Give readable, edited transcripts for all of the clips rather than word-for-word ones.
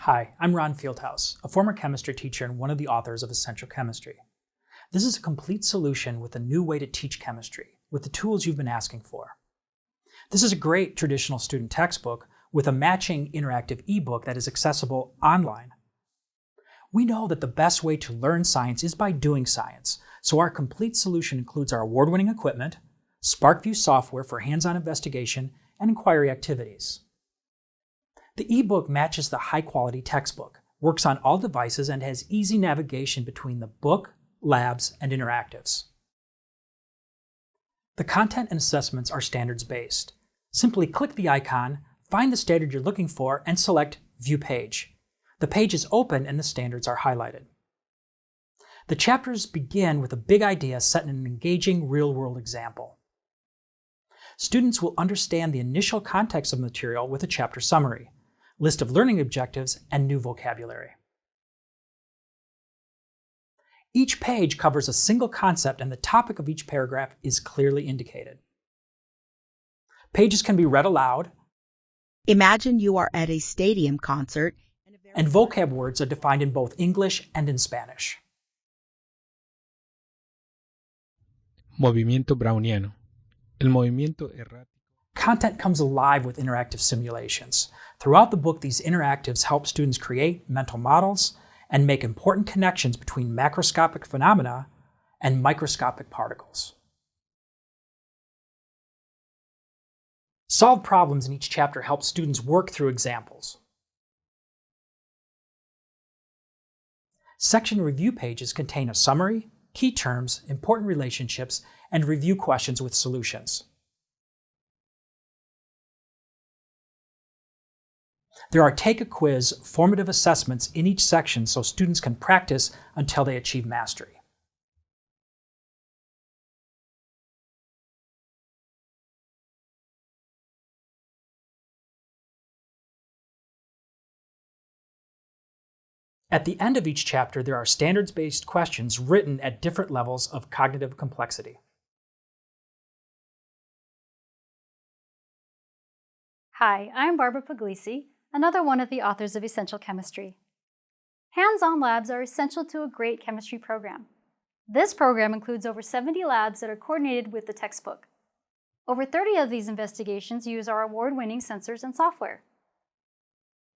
Hi, I'm Ron Fieldhouse, a former chemistry teacher and one of the authors of Essential Chemistry. This is a complete solution with a new way to teach chemistry, with the tools you've been asking for. This is a great traditional student textbook with a matching interactive ebook that is accessible online. We know that the best way to learn science is by doing science, so our complete solution includes our award-winning equipment, SparkView software for hands-on investigation, and inquiry activities. The ebook matches the high-quality textbook, works on all devices, and has easy navigation between the book, labs, and interactives. The content and assessments are standards-based. Simply click the icon, find the standard you're looking for, and select View Page. The page is open and the standards are highlighted. The chapters begin with a big idea set in an engaging real-world example. Students will understand the initial context of the material with a chapter summary, list of learning objectives, and new vocabulary. Each page covers a single concept and the topic of each paragraph is clearly indicated. Pages can be read aloud. Imagine you are at a stadium concert And vocab words are defined in both English and in Spanish. Movimiento browniano. El movimiento errático. Content comes alive with interactive simulations. Throughout the book, these interactives help students create mental models and make important connections between macroscopic phenomena and microscopic particles. Solved problems in each chapter help students work through examples. Section review pages contain a summary, key terms, important relationships, and review questions with solutions. There are take-a-quiz formative assessments in each section so students can practice until they achieve mastery. At the end of each chapter, there are standards-based questions written at different levels of cognitive complexity. Hi, I'm Barbara Puglisi, another one of the authors of Essential Chemistry. Hands-on labs are essential to a great chemistry program. This program includes over 70 labs that are coordinated with the textbook. Over 30 of these investigations use our award-winning sensors and software.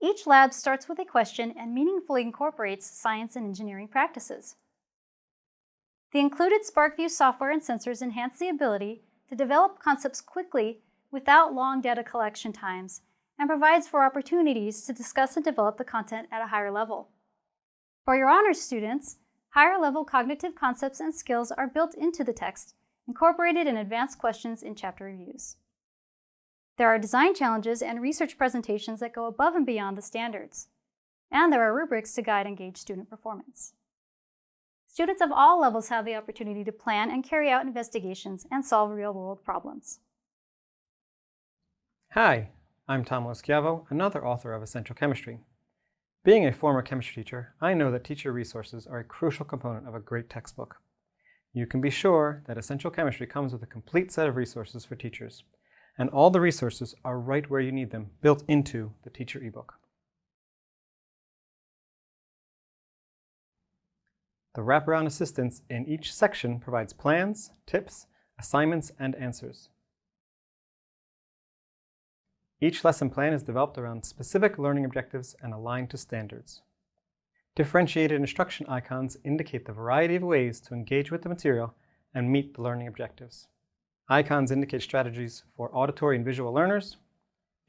Each lab starts with a question and meaningfully incorporates science and engineering practices. The included SparkView software and sensors enhance the ability to develop concepts quickly without long data collection times and provides for opportunities to discuss and develop the content at a higher level. For your honors students, higher level cognitive concepts and skills are built into the text, incorporated in advanced questions in chapter reviews. There are design challenges and research presentations that go above and beyond the standards. And there are rubrics to guide and gauge student performance. Students of all levels have the opportunity to plan and carry out investigations and solve real-world problems. Hi, I'm Tom Loschiavo, another author of Essential Chemistry. Being a former chemistry teacher, I know that teacher resources are a crucial component of a great textbook. You can be sure that Essential Chemistry comes with a complete set of resources for teachers, and all the resources are right where you need them, built into the teacher ebook. The wraparound assistance in each section provides plans, tips, assignments, and answers. Each lesson plan is developed around specific learning objectives and aligned to standards. Differentiated instruction icons indicate the variety of ways to engage with the material and meet the learning objectives. Icons indicate strategies for auditory and visual learners,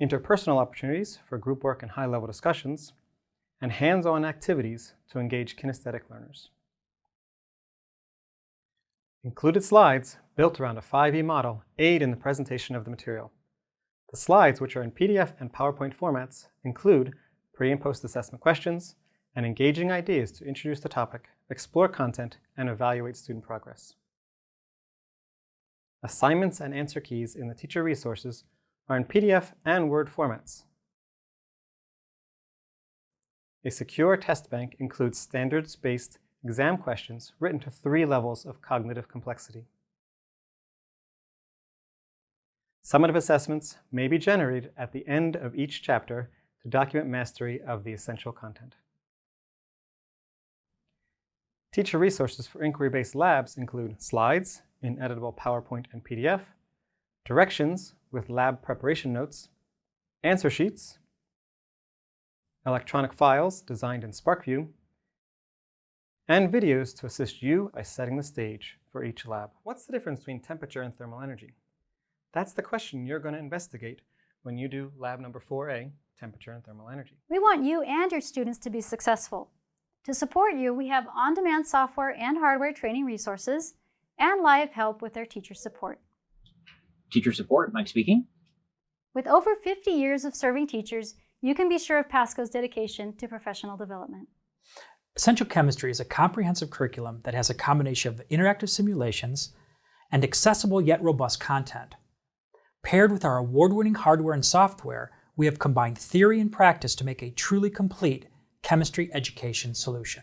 interpersonal opportunities for group work and high-level discussions, and hands-on activities to engage kinesthetic learners. Included slides, built around a 5E model, aid in the presentation of the material. The slides, which are in PDF and PowerPoint formats, include pre- and post-assessment questions and engaging ideas to introduce the topic, explore content, and evaluate student progress. Assignments and answer keys in the teacher resources are in PDF and Word formats. A secure test bank includes standards-based exam questions written to 3 levels of cognitive complexity. Summative assessments may be generated at the end of each chapter to document mastery of the essential content. Teacher resources for inquiry-based labs include slides in editable PowerPoint and PDF, directions with lab preparation notes, answer sheets, electronic files designed in SparkView, and videos to assist you by setting the stage for each lab. What's the difference between temperature and thermal energy? That's the question you're going to investigate when you do lab number 4A, temperature and thermal energy. We want you and your students to be successful. To support you, we have on-demand software and hardware training resources and live help with our teacher support. Teacher support, Mike speaking. With over 50 years of serving teachers, you can be sure of Pasco's dedication to professional development. Essential Chemistry is a comprehensive curriculum that has a combination of interactive simulations and accessible yet robust content. Paired with our award-winning hardware and software, we have combined theory and practice to make a truly complete chemistry education solution.